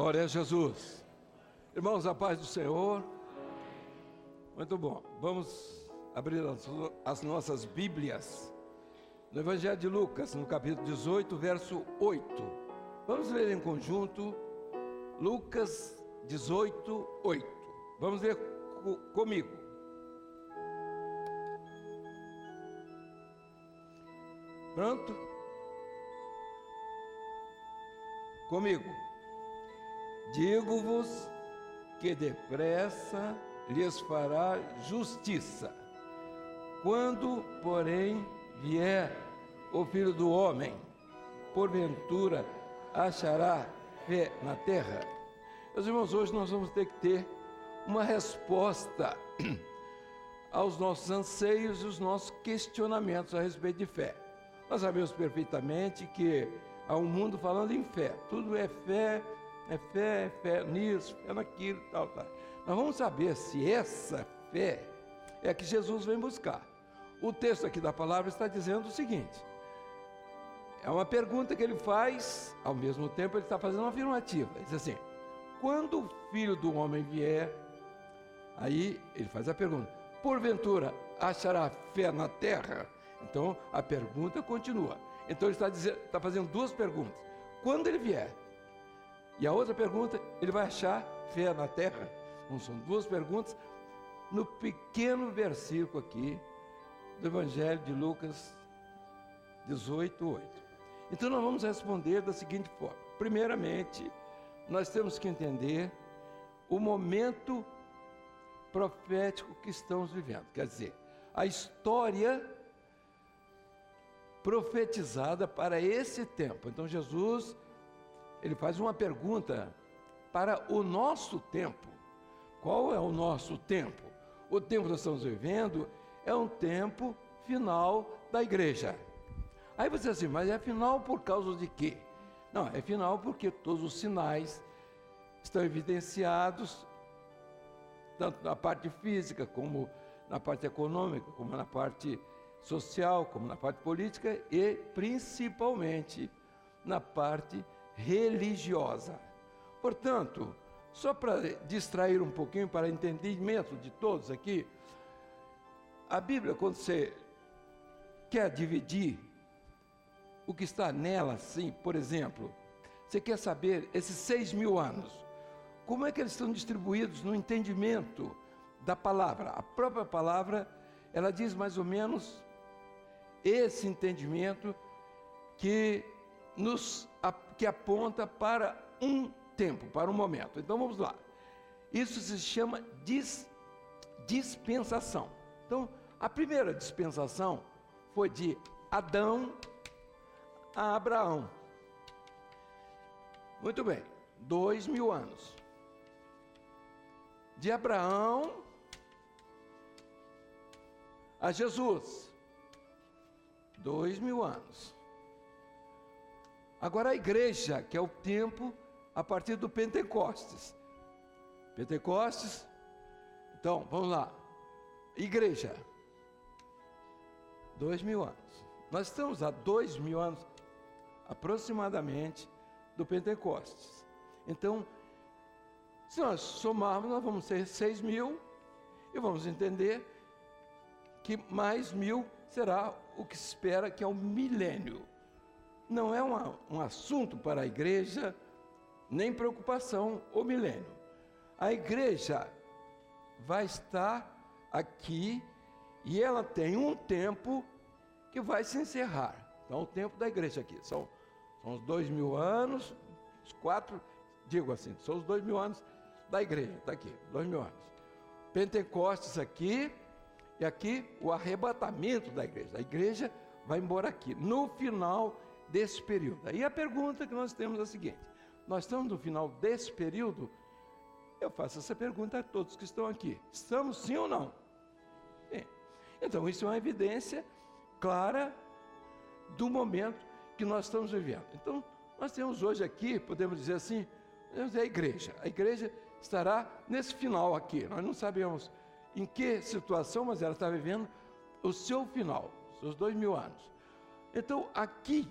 Glória a Jesus. Irmãos, a paz do Senhor. Muito bom. Vamos abrir as nossas Bíblias no Evangelho de Lucas, no capítulo 18, verso 8. Vamos ler em conjunto Lucas 18, 8. Vamos ler comigo. Pronto? Comigo. Digo-vos que depressa lhes fará justiça. Quando, porém, vier o Filho do Homem, porventura achará fé na terra? Meus irmãos, hoje nós vamos ter que ter uma resposta aos nossos anseios e os nossos questionamentos a respeito de fé. Nós sabemos perfeitamente que há um mundo falando em fé. Tudo é fé nisso, fé naquilo, tal. Nós vamos saber se essa fé é a que Jesus vem buscar. O texto aqui da palavra está dizendo o seguinte: é uma pergunta que ele faz, ao mesmo tempo ele está fazendo uma afirmativa. Ele diz assim: quando o Filho do Homem vier, aí ele faz a pergunta: porventura achará fé na terra? Então a pergunta continua. Então ele está fazendo duas perguntas: quando ele vier? E a outra pergunta: ele vai achar fé na terra? Então são duas perguntas no pequeno versículo aqui do Evangelho de Lucas 18, 8. Então nós vamos responder da seguinte forma: primeiramente, nós temos que entender o momento profético que estamos vivendo. Quer dizer, a história profetizada para esse tempo. Então Jesus, ele faz uma pergunta para o nosso tempo. Qual é o nosso tempo? O tempo que nós estamos vivendo é um tempo final da igreja. Aí você diz assim: mas é final por causa de quê? Não, é final porque todos os sinais estão evidenciados, tanto na parte física, como na parte econômica, como na parte social, como na parte política e principalmente na parte religiosa. Portanto, só para distrair um pouquinho, para entendimento de todos aqui, a Bíblia, quando você quer dividir o que está nela, assim, por exemplo, você quer saber esses 6.000 anos, como é que eles estão distribuídos no entendimento da palavra? A própria palavra, ela diz mais ou menos esse entendimento que aponta para um tempo, para um momento. Então vamos lá. Isso se chama dispensação. Então, a primeira dispensação foi de Adão a Abraão. Muito bem, 2.000 anos. De Abraão a Jesus, 2.000 anos. Agora a igreja, que é o tempo a partir do Pentecostes. Pentecostes, então, vamos lá. Igreja, 2.000 anos. Nós estamos há 2.000 anos, aproximadamente, do Pentecostes. Então, se nós somarmos, nós vamos ser 6.000 e vamos entender que mais 1.000 será o que se espera, que é o milênio. Não é um assunto para a igreja, nem preocupação, o milênio. A igreja vai estar aqui e ela tem um tempo que vai se encerrar. Então, o tempo da igreja aqui são os 2.000 anos, os 4, digo assim, são os 2.000 anos da igreja, está aqui, 2.000 anos. Pentecostes aqui, e aqui o arrebatamento da igreja. A igreja vai embora aqui, no final desse período. Aí a pergunta que nós temos é a seguinte: nós estamos no final desse período? Eu faço essa pergunta a todos que estão aqui: estamos sim ou não? Bem, então isso é uma evidência clara do momento que nós estamos vivendo. Então nós temos hoje aqui, podemos dizer assim, a igreja estará nesse final aqui. Nós não sabemos em que situação, mas ela está vivendo o seu final, seus 2.000 anos. Então aqui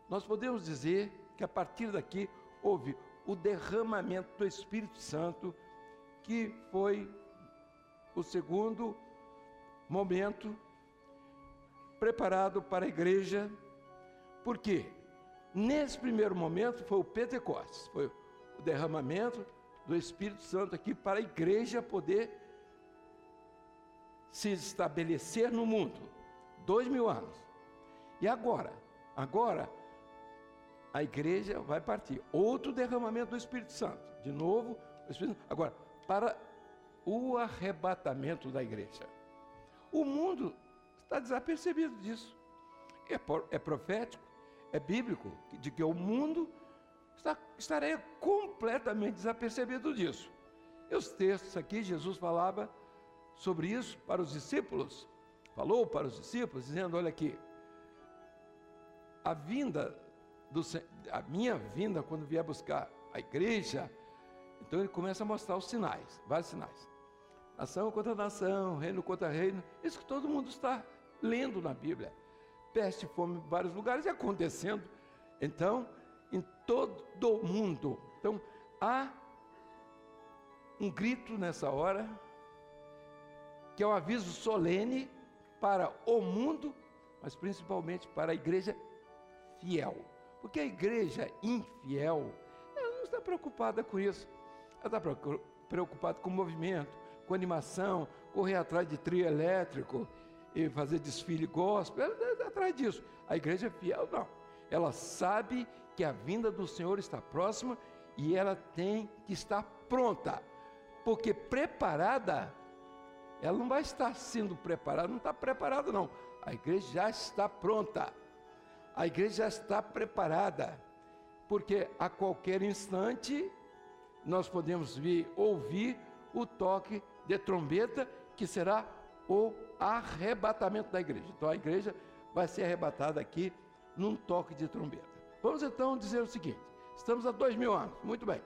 nós podemos dizer que a partir daqui houve o derramamento do Espírito Santo, que foi o segundo momento preparado para a igreja. Por quê? Nesse primeiro momento foi o Pentecostes, foi o derramamento do Espírito Santo aqui para a igreja poder se estabelecer no mundo. 2000 anos. E agora a igreja vai partir. Outro derramamento do Espírito Santo. De novo, o Espírito Santo. Agora, para o arrebatamento da igreja. O mundo está desapercebido disso. É profético, é bíblico, de que o mundo estaria completamente desapercebido disso. E os textos aqui, Jesus falava sobre isso para os discípulos, falou para os discípulos, dizendo, olha aqui, a minha vinda, quando vier buscar a igreja, então ele começa a mostrar os sinais, vários sinais. Nação contra nação, reino contra reino, isso que todo mundo está lendo na Bíblia. Peste e fome em vários lugares e acontecendo, então, em todo o mundo. Então, há um grito nessa hora, que é um aviso solene para o mundo, mas principalmente para a igreja fiel. Porque a igreja infiel, ela não está preocupada com isso. Ela está preocupada com o movimento, com animação, correr atrás de trio elétrico e fazer desfile gospel. Ela está atrás disso. A igreja fiel, não. Ela sabe que a vinda do Senhor está próxima e ela tem que estar pronta. Porque preparada, ela não vai estar sendo preparada, não está preparada não. A igreja já está pronta. A igreja já está preparada. Porque a qualquer instante nós podemos ouvir o toque de trombeta, que será o arrebatamento da igreja. Então a igreja vai ser arrebatada aqui num toque de trombeta. Vamos então dizer o seguinte, estamos há 2000 anos, muito bem,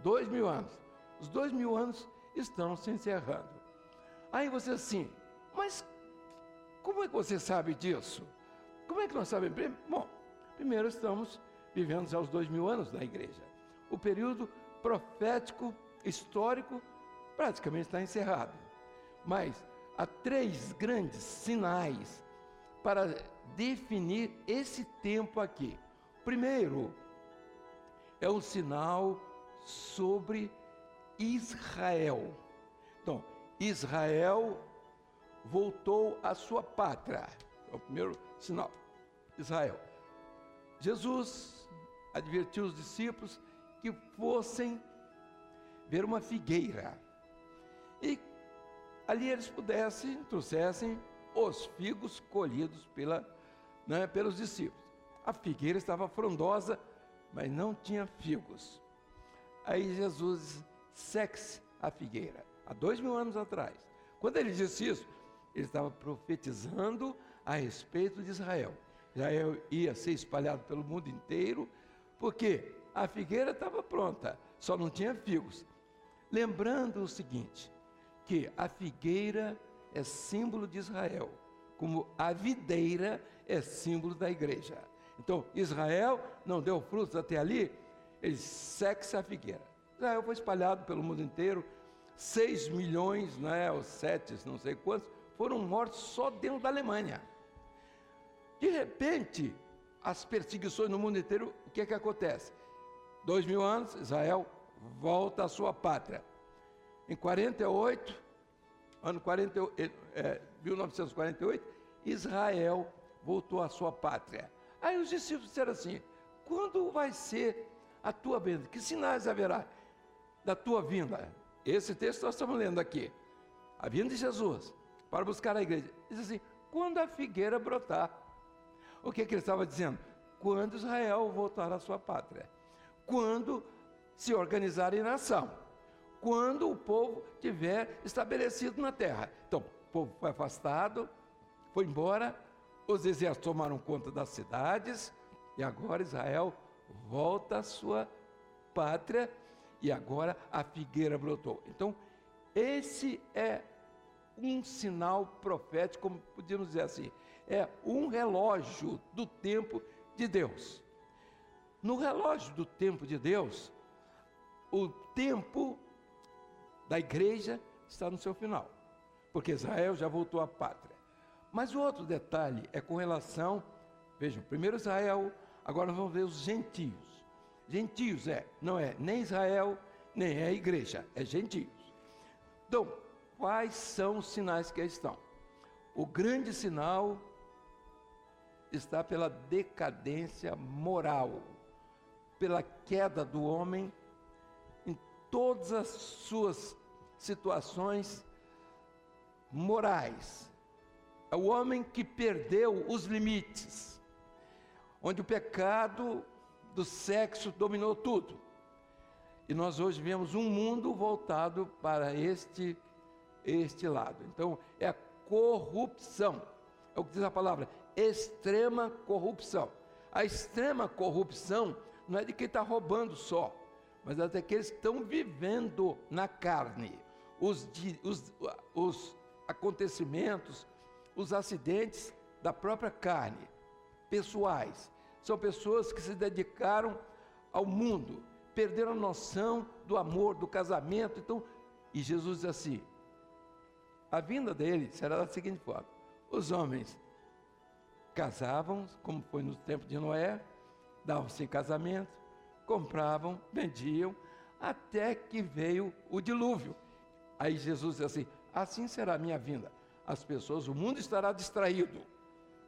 2000 anos. Os 2000 anos estão se encerrando. Aí você assim, mas como é que você sabe disso? Como é que nós sabemos? Bom, primeiro estamos vivendo já os 2000 anos da igreja. O período profético, histórico, praticamente está encerrado. Mas há 3 grandes sinais para definir esse tempo aqui. Primeiro, é o sinal sobre Israel. Então, Israel voltou à sua pátria. É o primeiro sinal. Israel. Jesus advertiu os discípulos que fossem ver uma figueira. E ali eles trouxessem os figos colhidos pelos discípulos. A figueira estava frondosa, mas não tinha figos. Aí Jesus seque a figueira, há 2000 anos atrás. Quando ele disse isso, ele estava profetizando a respeito de Israel. Israel ia ser espalhado pelo mundo inteiro, porque a figueira estava pronta, só não tinha figos. Lembrando o seguinte, que a figueira é símbolo de Israel, como a videira é símbolo da igreja. Então, Israel não deu frutos até ali, ele seque a figueira. Israel foi espalhado pelo mundo inteiro, 6 milhões, ou 7, não sei quantos, foram mortos só dentro da Alemanha. De repente, as perseguições no mundo inteiro, o que é que acontece? 2000 anos, Israel volta à sua pátria. Em 1948, Israel voltou à sua pátria. Aí os discípulos disseram assim, quando vai ser a tua vinda? Que sinais haverá da tua vinda? Esse texto nós estamos lendo aqui. A vinda de Jesus para buscar a igreja. Diz assim, quando a figueira brotar. O que ele estava dizendo? Quando Israel voltar à sua pátria. Quando se organizar em nação. Quando o povo tiver estabelecido na terra. Então, o povo foi afastado, foi embora, os exércitos tomaram conta das cidades, e agora Israel volta à sua pátria, e agora a figueira brotou. Então, esse é um sinal profético, como podíamos dizer assim, é um relógio do tempo de Deus. No relógio do tempo de Deus, o tempo da igreja está no seu final, porque Israel já voltou à pátria. Mas o outro detalhe é com relação, vejam, primeiro Israel, agora nós vamos ver os gentios. Gentios não é nem Israel, nem é a igreja, é gentios. Então, quais são os sinais que aí estão? O grande sinal está pela decadência moral, pela queda do homem em todas as suas situações morais. É o homem que perdeu os limites, onde o pecado do sexo dominou tudo. E nós hoje vemos um mundo voltado para este lado. Então, é a corrupção. É o que diz a palavra, extrema corrupção. A extrema corrupção não é de quem está roubando só, mas é daqueles que estão vivendo na carne. Os acontecimentos, os acidentes da própria carne, pessoais. São pessoas que se dedicaram ao mundo, perderam a noção do amor, do casamento. Então, e Jesus diz assim, a vinda dele será da seguinte forma: os homens casavam, como foi no tempo de Noé, davam-se em casamento, compravam, vendiam, até que veio o dilúvio. Aí Jesus diz assim, assim será a minha vinda. As pessoas, o mundo estará distraído,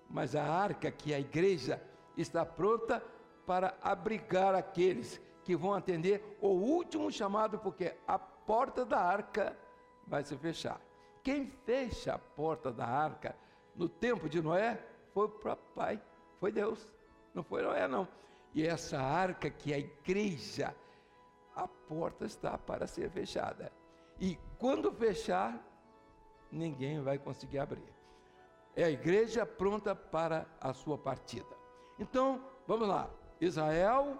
mas a arca, que é a igreja, está pronta para abrigar aqueles que vão atender o último chamado, porque a porta da arca vai se fechar. Quem fecha a porta da arca no tempo de Noé foi o próprio Pai, foi Deus, não foi Noé não. E essa arca, que é a igreja, a porta está para ser fechada. E quando fechar, ninguém vai conseguir abrir. É a igreja pronta para a sua partida. Então, vamos lá. Israel,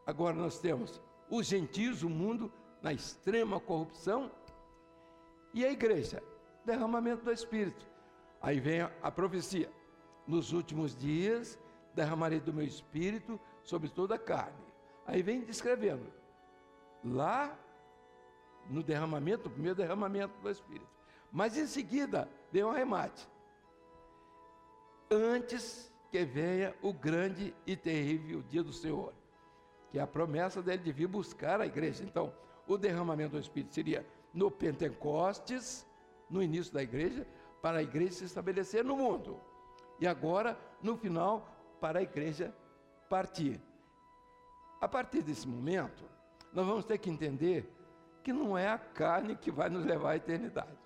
agora nós temos os gentios, o mundo na extrema corrupção, e a igreja, derramamento do Espírito. Aí vem a profecia. Nos últimos dias, derramarei do meu Espírito sobre toda a carne. Aí vem descrevendo. Lá, no derramamento, o primeiro derramamento do Espírito. Mas em seguida, vem um arremate. Antes que venha o grande e terrível dia do Senhor, que é a promessa dele de vir buscar a igreja. Então, o derramamento do Espírito seria no Pentecostes, no início da igreja, para a igreja se estabelecer no mundo. E agora, no final, para a igreja partir. A partir desse momento, nós vamos ter que entender que não é a carne que vai nos levar à eternidade.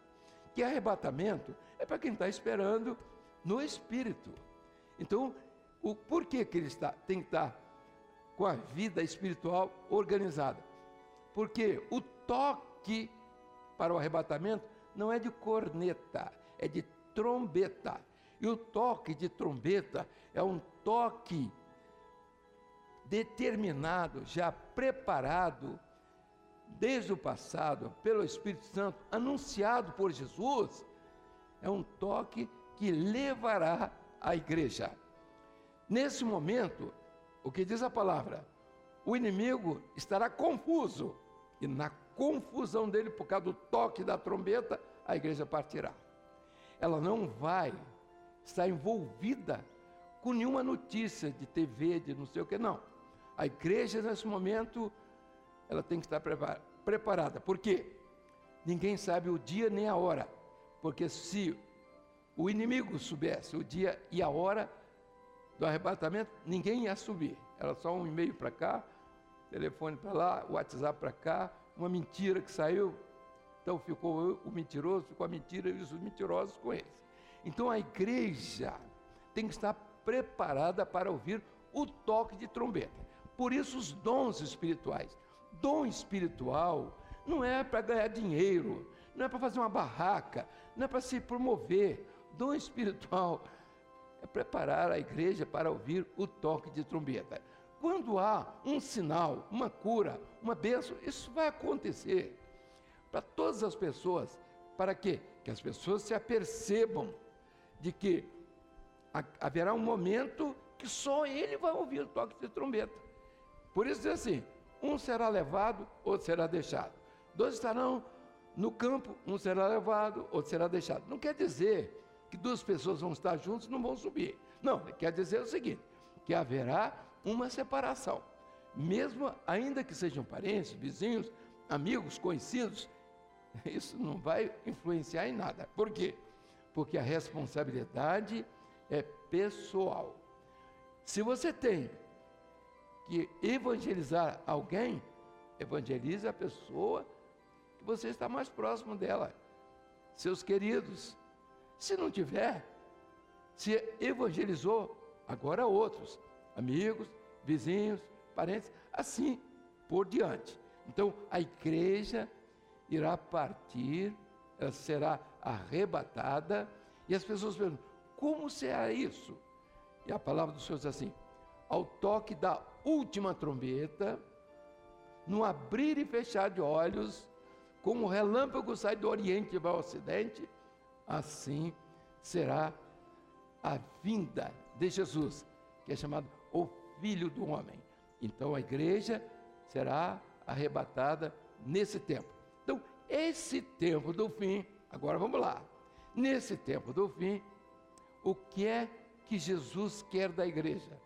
Que arrebatamento é para quem está esperando no Espírito. Então, por que ele tem que estar com a vida espiritual organizada? Porque o toque para o arrebatamento não é de corneta, é de trombeta. E o toque de trombeta é um toque determinado, já preparado desde o passado pelo Espírito Santo, anunciado por Jesus. É um toque que levará a igreja. Nesse momento, o que diz a palavra? O inimigo estará confuso, e na confusão dele, por causa do toque da trombeta, a igreja partirá. Ela não vai estar envolvida com nenhuma notícia de TV, de não sei o que, não. A igreja, nesse momento, ela tem que estar preparada. Por quê? Ninguém sabe o dia nem a hora, porque se o inimigo soubesse o dia e a hora do arrebatamento, ninguém ia subir. Era só um e-mail para cá, telefone para lá, WhatsApp para cá, uma mentira que saiu, então ficou o mentiroso, ficou a mentira e os mentirosos com eles. Então a igreja tem que estar preparada para ouvir o toque de trombeta. Por isso os dons espirituais. Dom espiritual não é para ganhar dinheiro, não é para fazer uma barraca, não é para se promover. Dom espiritual é preparar a igreja para ouvir o toque de trombeta. Quando há um sinal, uma cura, uma bênção, isso vai acontecer para todas as pessoas. Para quê? Que as pessoas se apercebam de que haverá um momento que só ele vai ouvir o toque de trombeta. Por isso diz assim, um será levado, outro será deixado. 2 estarão no campo, um será levado, outro será deixado. Não quer dizer que 2 pessoas vão estar juntas e não vão subir. Não, quer dizer o seguinte, que haverá uma separação. Mesmo ainda que sejam parentes, vizinhos, amigos, conhecidos, isso não vai influenciar em nada. Por quê? Porque a responsabilidade é pessoal. Se você tem que evangelizar alguém, evangelize a pessoa que você está mais próximo dela, seus queridos. Se não tiver, se evangelizou, agora outros, amigos, vizinhos, parentes, assim por diante. Então, a igreja irá partir, ela será arrebatada, e as pessoas perguntam, como será isso? E a palavra do Senhor diz assim, ao toque da última trombeta, no abrir e fechar de olhos, como o relâmpago sai do oriente e vai ao ocidente, assim será a vinda de Jesus, que é chamado o Filho do Homem. Então a igreja será arrebatada nesse tempo. Então, esse tempo do fim, agora vamos lá. Nesse tempo do fim, o que é que Jesus quer da igreja?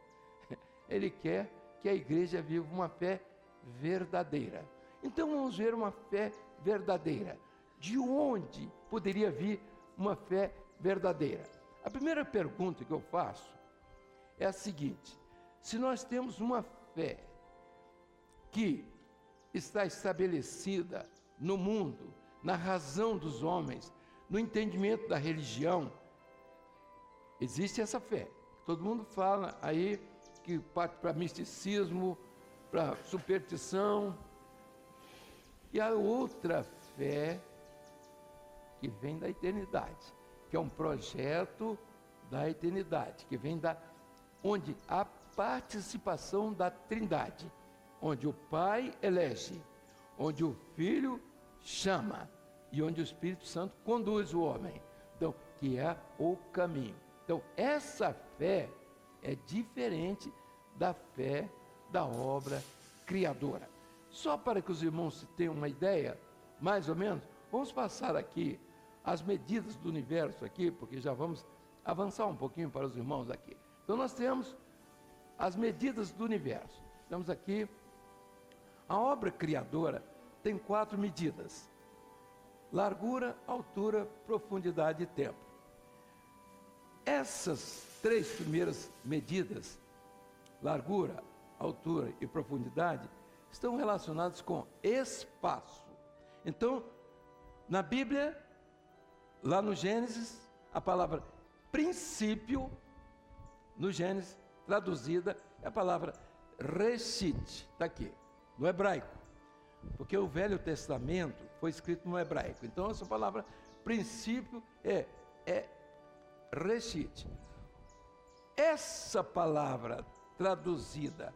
Ele quer que a igreja viva uma fé verdadeira. Então vamos ver uma fé verdadeira. De onde poderia vir uma fé verdadeira? A primeira pergunta que eu faço é a seguinte: se nós temos uma fé que está estabelecida no mundo, na razão dos homens, no entendimento da religião, existe essa fé. Todo mundo fala aí que parte para misticismo, para superstição, e a outra fé que vem da eternidade, que é um projeto da eternidade, que vem da onde há participação da Trindade, onde o Pai elege, onde o Filho chama e onde o Espírito Santo conduz o homem. Então, que é o caminho. Então, essa fé é diferente da fé da obra criadora. Só para que os irmãos tenham uma ideia, mais ou menos, vamos passar aqui as medidas do universo aqui, porque já vamos avançar um pouquinho para os irmãos aqui. Então nós temos as medidas do universo. Temos aqui, a obra criadora tem 4 medidas: largura, altura, profundidade e tempo. Essas 3 primeiras medidas, largura, altura e profundidade, estão relacionadas com espaço. Então, na Bíblia, lá no Gênesis, a palavra princípio, no Gênesis, traduzida, é a palavra reshit, está aqui, no hebraico, porque o Velho Testamento foi escrito no hebraico. Então, essa palavra princípio é reshit. Essa palavra traduzida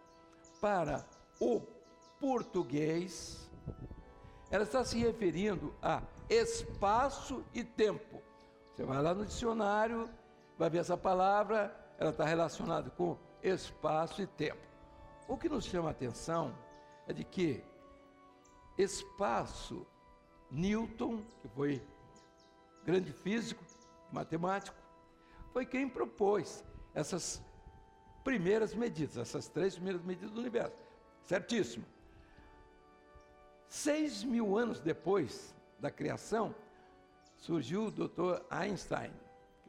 para o português, ela está se referindo a espaço e tempo. Você vai lá no dicionário, vai ver essa palavra, ela está relacionada com espaço e tempo. O que nos chama a atenção é de que espaço, Newton, que foi grande físico, matemático, foi quem propôs essas primeiras medidas, essas 3 primeiras medidas do universo. Certíssimo. 6.000 anos depois da criação, surgiu o Dr. Einstein,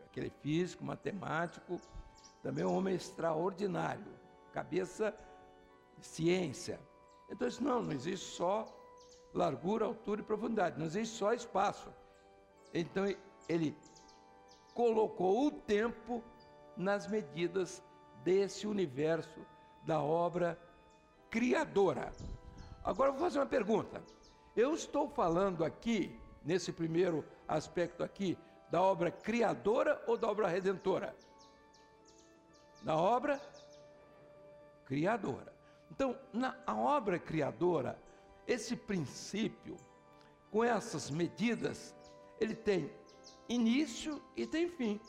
aquele físico, matemático, também um homem extraordinário, cabeça de ciência. Então, disse, não existe só largura, altura e profundidade, não existe só espaço. Então, ele colocou o tempo nas medidas desse universo da obra criadora. Agora eu vou fazer uma pergunta. Eu estou falando aqui, nesse primeiro aspecto aqui, da obra criadora ou da obra redentora? Da obra criadora. Então, na obra criadora, esse princípio, com essas medidas, ele tem início e tem fim.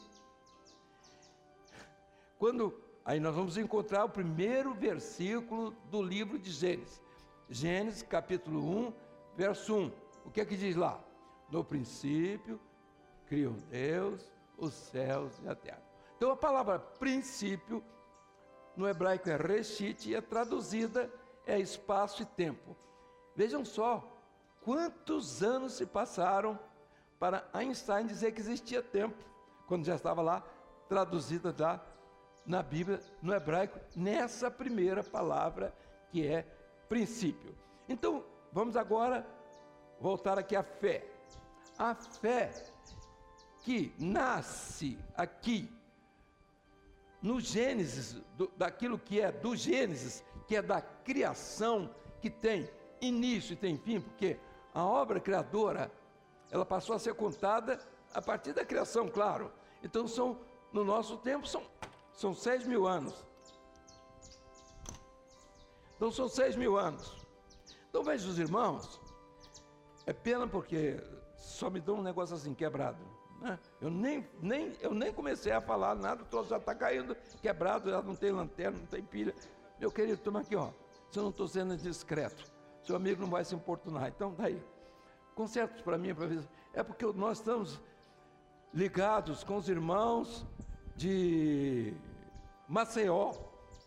Aí nós vamos encontrar o primeiro versículo do livro de Gênesis. Gênesis capítulo 1, verso 1. O que é que diz lá? No princípio, criou Deus os céus e a terra. Então a palavra princípio, no hebraico é reshit, e é traduzida é espaço e tempo. Vejam só, quantos anos se passaram para Einstein dizer que existia tempo, quando já estava lá, traduzida já na Bíblia, no hebraico, nessa primeira palavra que é princípio. Então, vamos agora voltar aqui à fé. A fé que nasce aqui no Gênesis, daquilo que é do Gênesis, que é da criação, que tem início e tem fim, porque a obra criadora, ela passou a ser contada a partir da criação, claro. Então, no nosso tempo, são 6.000 anos. Então, são 6.000 anos. Então, veja os irmãos, é pena porque só me dão um negócio assim, quebrado. Né? Eu nem comecei a falar nada, o troço já está caindo, quebrado, já não tem lanterna, não tem pilha. Meu querido, toma aqui, ó. Se eu não estou sendo discreto, seu amigo não vai se importunar. Então, daí, conserta para mim, para ver. É porque nós estamos ligados com os irmãos de Maceió.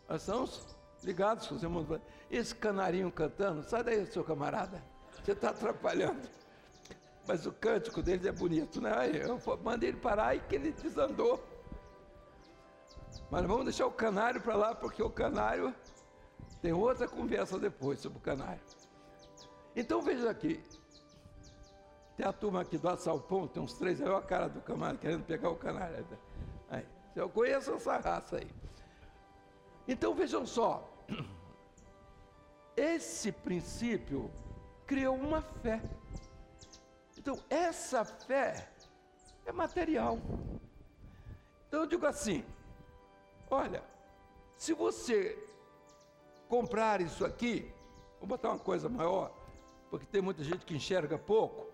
Nós estamos ligados com os irmãos. Esse canarinho cantando, sai daí, seu camarada, você está atrapalhando. Mas o cântico deles é bonito, né? Eu mandei ele parar e que ele desandou. Mas vamos deixar o canário para lá, porque o canário tem outra conversa depois sobre o canário. Então veja aqui, tem a turma aqui do Assalpão, tem uns 3, aí olha a cara do camarada querendo pegar o canário. Aí, eu conheço essa raça aí. Então vejam só, esse princípio criou uma fé. Então essa fé é material. Então eu digo assim, olha, se você comprar isso aqui, vou botar uma coisa maior, porque tem muita gente que enxerga pouco.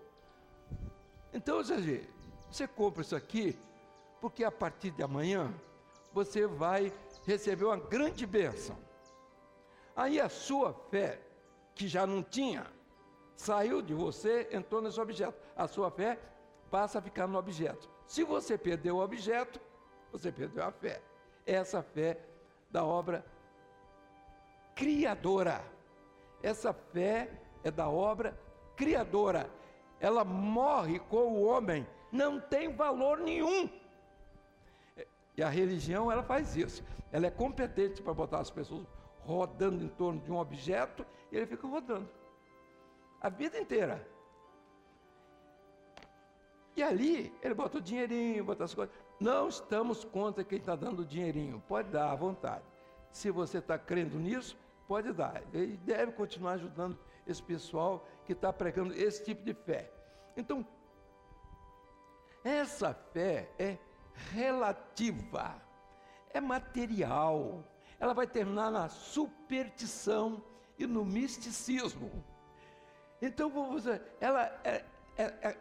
Então, você compra isso aqui, porque a partir de amanhã você vai receber uma grande bênção. Aí a sua fé, que já não tinha, saiu de você, entrou nesse objeto. A sua fé passa a ficar no objeto. Se você perdeu o objeto, você perdeu a fé. Essa fé da obra criadora. Essa fé é da obra criadora. Ela morre com o homem, não tem valor nenhum. E a religião, ela faz isso. Ela é competente para botar as pessoas rodando em torno de um objeto, e ele fica rodando a vida inteira. E ali, ele bota o dinheirinho, bota as coisas. Não estamos contra quem está dando dinheirinho, pode dar à vontade. Se você está crendo nisso, pode dar. Ele deve continuar ajudando esse pessoal que está pregando esse tipo de fé. Então, essa fé é relativa, é material. Ela vai terminar na superstição e no misticismo. Então, vamos dizer, ela é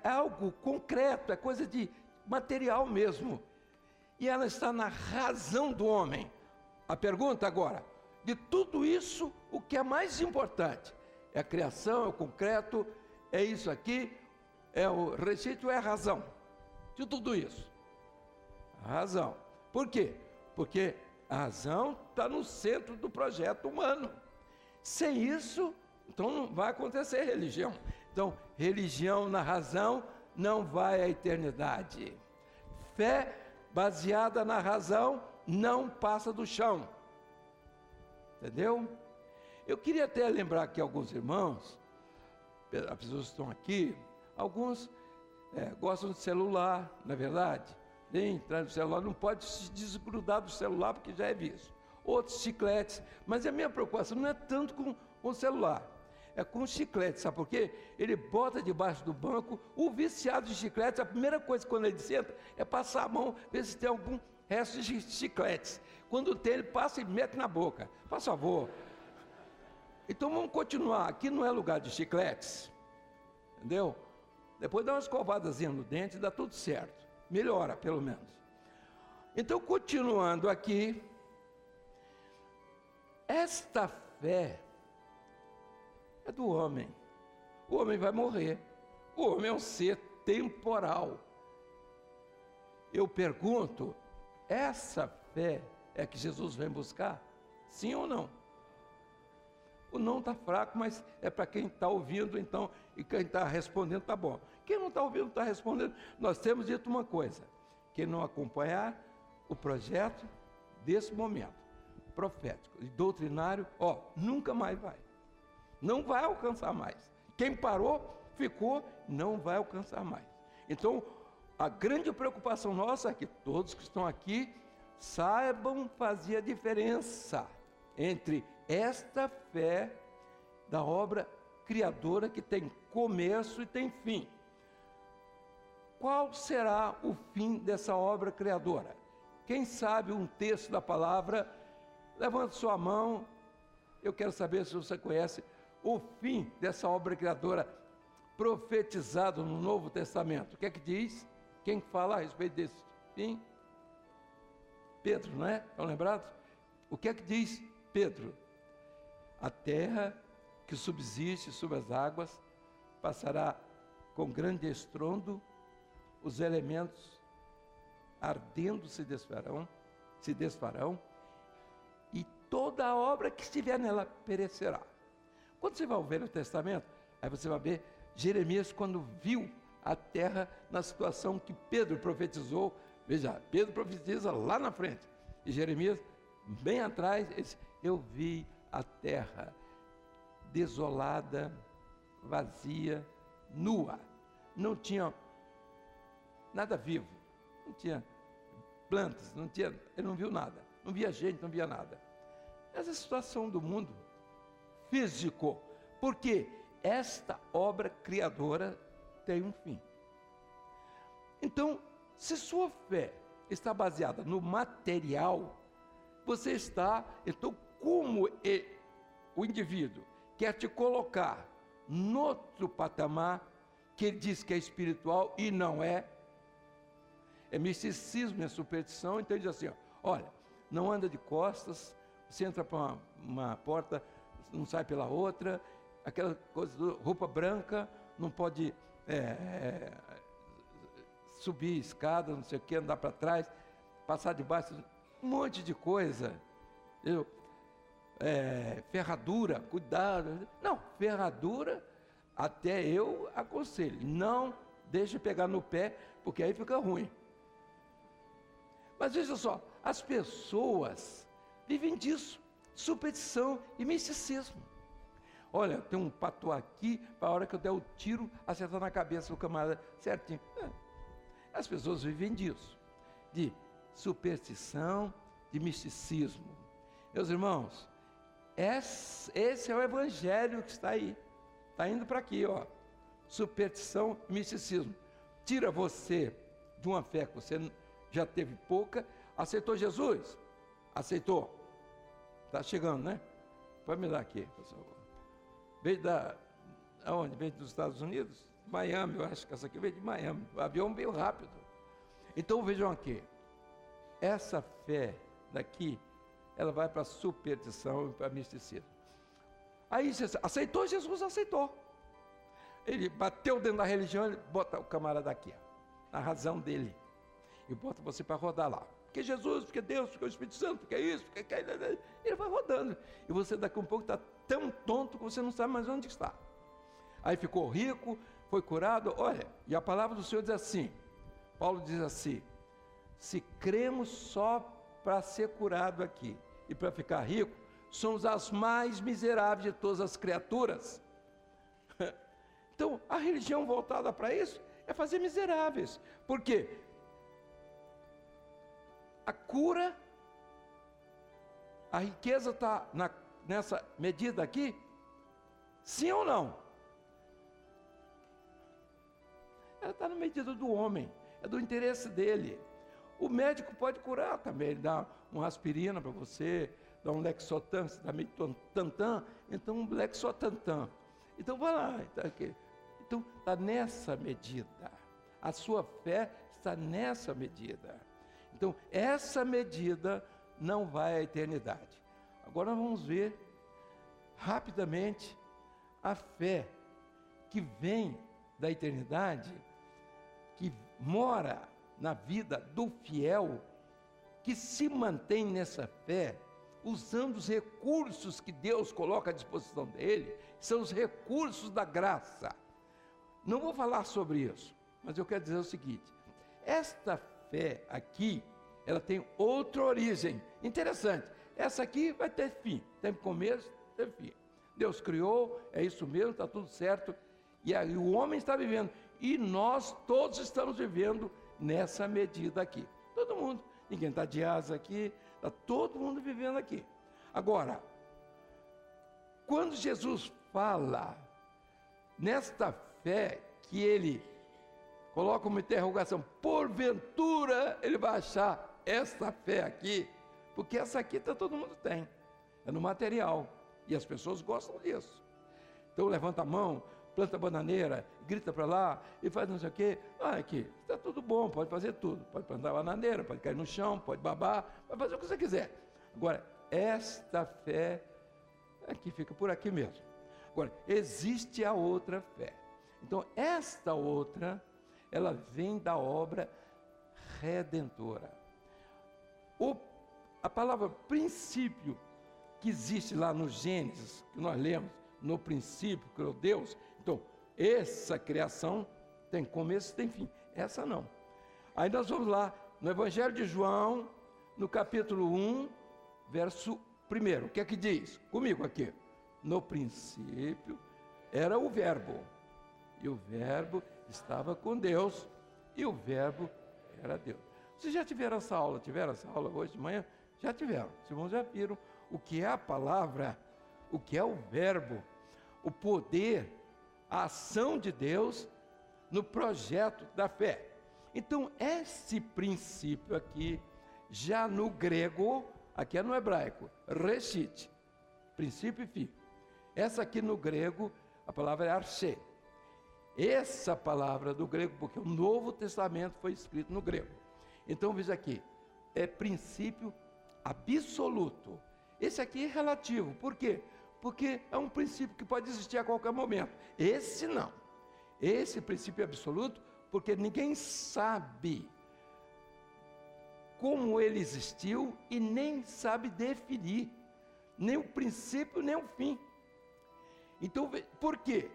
algo concreto, é coisa de material mesmo. E ela está na razão do homem. A pergunta agora, de tudo isso, o que é mais importante? É a criação, é o concreto, é isso aqui, é o recinto, é a razão. De tudo isso. A razão. Por quê? Porque a razão está no centro do projeto humano. Sem isso, então não vai acontecer religião. Então, religião na razão não vai à eternidade. Fé baseada na razão não passa do chão. Entendeu? Eu queria até lembrar aqui alguns irmãos, as pessoas que estão aqui, alguns gostam de celular, não é verdade? Nem entrar no celular, não pode se desgrudar do celular porque já é vício. Outros chicletes, mas a minha preocupação não é tanto com o celular, é com o chiclete, sabe por quê? Ele bota debaixo do banco, o viciado de chiclete, a primeira coisa quando ele senta é passar a mão, ver se tem algum resto de chicletes. Quando tem, ele passa e mete na boca. Por favor. Então vamos continuar. Aqui não é lugar de chicletes. Entendeu? Depois dá uma escovadazinha no dente e dá tudo certo. Melhora, pelo menos. Então, continuando aqui, esta fé é do homem. O homem vai morrer. O homem é um ser temporal. Eu pergunto, essa fé é que Jesus vem buscar? Sim ou não? O não está fraco, mas é para quem está ouvindo, então, e quem está respondendo está bom. Quem não está ouvindo, está respondendo. Nós temos dito uma coisa: quem não acompanhar o projeto desse momento profético e doutrinário, nunca mais vai. Não vai alcançar mais. Quem parou, ficou, não vai alcançar mais. Então, a grande preocupação nossa é que todos que estão aqui saibam fazer a diferença entre esta fé da obra criadora que tem começo e tem fim. Qual será o fim dessa obra criadora? Quem sabe um texto da palavra, levante sua mão. Eu quero saber se você conhece o fim dessa obra criadora profetizado no Novo Testamento. O que é que diz? Quem fala a respeito desse fim? Pedro, não é? Estão lembrados? O que é que diz Pedro? A terra que subsiste sobre as águas passará com grande estrondo, os elementos ardendo se desfarão, e toda a obra que estiver nela perecerá. Quando você vai ao Velho Testamento, aí você vai ver Jeremias, quando viu a terra na situação que Pedro profetizou. Veja, Pedro profetiza lá na frente, e Jeremias, bem atrás, ele disse: eu vi a terra desolada, vazia, nua, não tinha nada vivo, não tinha plantas, ele não viu nada, não via gente, não via nada. Essa é a situação do mundo físico, porque esta obra criadora tem um fim. Então, se sua fé está baseada no material, você está, então, como o indivíduo quer te colocar noutro patamar, que ele diz que é espiritual e não é misticismo, é superstição. Então ele diz assim, olha, não anda de costas, você entra para uma porta, não sai pela outra, aquela coisa, roupa branca, não pode subir escada, não sei o que, andar para trás, passar debaixo, um monte de coisa. Ferradura, cuidado. Não, ferradura, até eu aconselho, não deixe pegar no pé, porque aí fica ruim. Mas veja só, as pessoas vivem disso, superstição e misticismo. Olha, tem um patuá aqui, para a hora que eu der o tiro, acertar na cabeça do camarada certinho. As pessoas vivem disso, de superstição, de misticismo. Meus irmãos, esse é o evangelho que está aí, está indo para aqui, superstição e misticismo. Tira você de uma fé que você já teve pouca. Aceitou Jesus? Aceitou. Está chegando, né? Pode me dar aqui, por favor. Veio aonde? Veio dos Estados Unidos? Miami, eu acho que essa aqui veio de Miami. O avião veio rápido. Então vejam aqui, essa fé daqui, ela vai para a superstição e para misticismo. Aí você aceitou Jesus? Aceitou. Ele bateu dentro da religião, ele bota o camarada aqui, na razão dele, e bota você para rodar lá. Porque Jesus, porque Deus, porque o Espírito Santo, porque isso, porque ele vai rodando. E você daqui a um pouco está tão tonto que você não sabe mais onde está. Aí ficou rico, foi curado. Olha, e a palavra do Senhor diz assim, Paulo diz assim, se cremos só para ser curado aqui e para ficar rico, somos as mais miseráveis de todas as criaturas. Então, a religião voltada para isso é fazer miseráveis. Por quê? A cura, a riqueza está nessa medida aqui? Sim ou não? Ela está na medida do homem, é do interesse dele. O médico pode curar também, ele dá uma aspirina para você, dá um Lexotan, você está meio tantã, então um Lexotantan. Então vai lá, está aqui. Então está nessa medida, a sua fé está nessa medida. Então essa medida não vai à eternidade. Agora vamos ver rapidamente a fé que vem da eternidade, que mora na vida do fiel, que se mantém nessa fé, usando os recursos que Deus coloca à disposição dele, são os recursos da graça. Não vou falar sobre isso, mas eu quero dizer o seguinte: esta fé aqui, ela tem outra origem. Interessante, essa aqui vai ter fim, tem começo, tem fim. Deus criou, é isso mesmo, está tudo certo, e aí o homem está vivendo, e nós todos estamos vivendo nessa medida aqui. Todo mundo, ninguém está de asa aqui, está todo mundo vivendo aqui. Agora, quando Jesus fala nesta fé que ele coloca uma interrogação, porventura ele vai achar essa fé aqui, porque essa aqui todo mundo tem, é no material, e as pessoas gostam disso. Então levanta a mão, planta a bananeira, grita para lá e faz não sei o quê. Aqui, está tudo bom, pode fazer tudo. Pode plantar a bananeira, pode cair no chão, pode babar, pode fazer o que você quiser. Agora, esta fé aqui fica por aqui mesmo. Agora, existe a outra fé. Então, esta outra, ela vem da obra redentora. A palavra princípio, que existe lá no Gênesis, que nós lemos, no princípio criou Deus. Então, essa criação tem começo e tem fim. Essa não. Aí nós vamos lá, no Evangelho de João, no capítulo 1, verso 1. O que é que diz? Comigo aqui. No princípio era o Verbo, e o Verbo estava com Deus, e o Verbo era Deus. Vocês já tiveram essa aula? Tiveram essa aula hoje de manhã? Já tiveram. Os irmãos já viram o que é a palavra, o que é o Verbo, o poder, a ação de Deus no projeto da fé. Então, esse princípio aqui, já no grego, aqui é no hebraico, reshit, princípio e fim. Essa aqui no grego, a palavra é arche. Essa palavra do grego, porque o Novo Testamento foi escrito no grego. Então, veja aqui, é princípio absoluto. Esse aqui é relativo. Por quê? Porque é um princípio que pode existir a qualquer momento. Esse não. Esse princípio é absoluto, porque ninguém sabe como ele existiu e nem sabe definir nem o princípio, nem o fim. Então, por quê?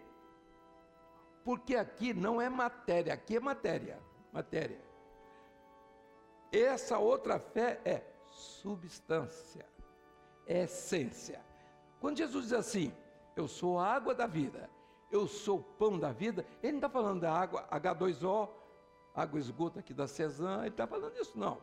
Porque aqui não é matéria, aqui é matéria. Matéria. Essa outra fé é substância, é essência. Quando Jesus diz assim, eu sou a água da vida, eu sou o pão da vida, ele não está falando da água H2O, água esgoto aqui da Cezanne, ele está falando disso não.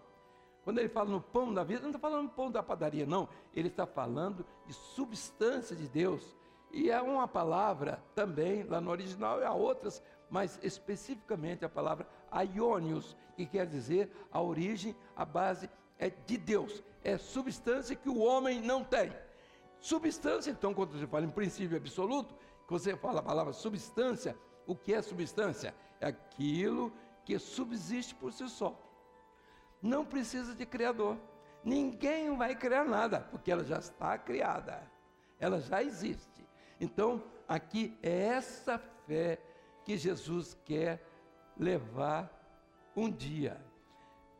Quando ele fala no pão da vida, ele não está falando no pão da padaria, não. Ele está falando de substância de Deus. E é uma palavra também, lá no original, e há outras, mas especificamente a palavra aionios, que quer dizer a origem, a base é de Deus. É substância que o homem não tem. Substância, então, quando você fala em princípio absoluto, que você fala a palavra substância, o que é substância? É aquilo que subsiste por si só. Não precisa de criador. Ninguém vai criar nada, porque ela já está criada. Ela já existe. Então, aqui é essa fé que Jesus quer levar um dia.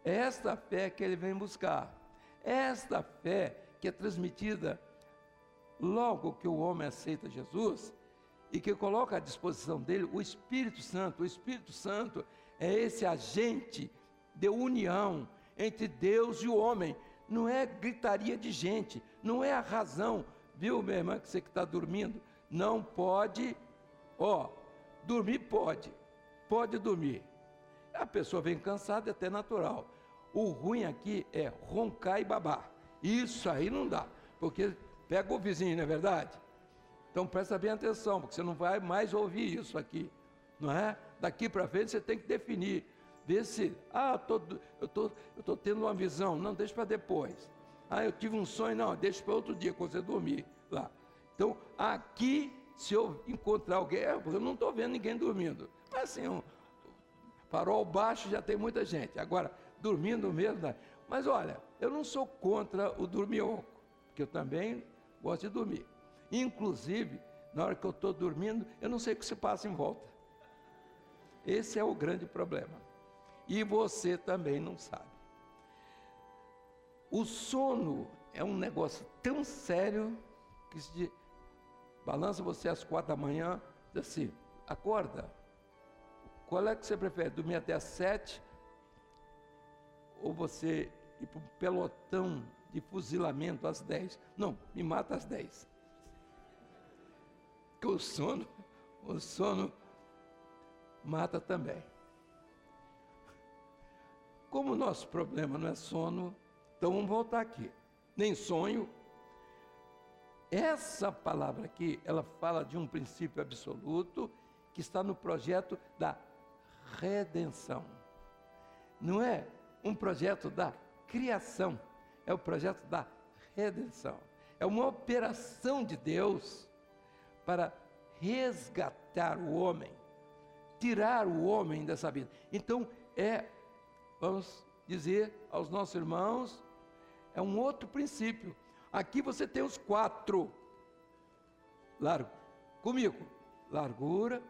É esta fé que ele vem buscar. É esta fé que é transmitida logo que o homem aceita Jesus e que coloca à disposição dele o Espírito Santo. O Espírito Santo é esse agente de união entre Deus e o homem. Não é gritaria de gente, não é a razão, viu, minha irmã, que você que está dormindo, não pode, dormir pode dormir. A pessoa vem cansada, é até natural. O ruim aqui é roncar e babar. Isso aí não dá, porque pega o vizinho, não é verdade? Então presta bem atenção, porque você não vai mais ouvir isso aqui, não é? Daqui para frente você tem que definir, ver se, eu tô tendo uma visão, não, deixa para depois. Eu tive um sonho, não, deixa para outro dia, quando você dormir lá. Então, aqui, se eu encontrar alguém, eu não estou vendo ninguém dormindo. Mas assim, farol baixo já tem muita gente. Agora, dormindo mesmo, né? Mas olha, eu não sou contra o dormioco, porque eu também gosto de dormir. Inclusive, Na hora que eu estou dormindo, eu não sei o que se passa em volta. Esse é o grande problema. E você também não sabe. O sono é um negócio tão sério que se balança você às 4 da manhã, diz assim, acorda. Qual é que você prefere? Dormir até às 7? Ou você ir para um pelotão de fuzilamento às 10? Não, me mata às 10. Porque o sono mata também. Como o nosso problema não é sono, então vamos voltar aqui. Nem sonho. Essa palavra aqui, ela fala de um princípio absoluto que está no projeto da redenção. Não é um projeto da criação, é o projeto da redenção. É uma operação de Deus para resgatar o homem, tirar o homem dessa vida. Então, vamos dizer aos nossos irmãos, é um outro princípio. Aqui você tem os 4. Comigo. Largura,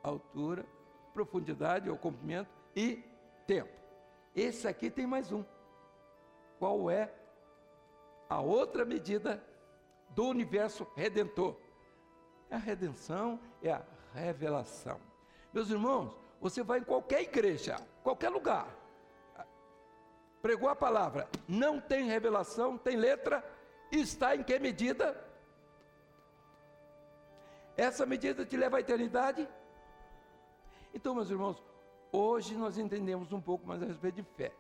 altura, profundidade ou comprimento e tempo. Esse aqui tem mais um. Qual é a outra medida do universo redentor? É a redenção, é a revelação. Meus irmãos, você vai em qualquer igreja, qualquer lugar, pregou a palavra, não tem revelação, tem letra, está em que medida? Essa medida te leva à eternidade? Então, meus irmãos, hoje nós entendemos um pouco mais a respeito de fé.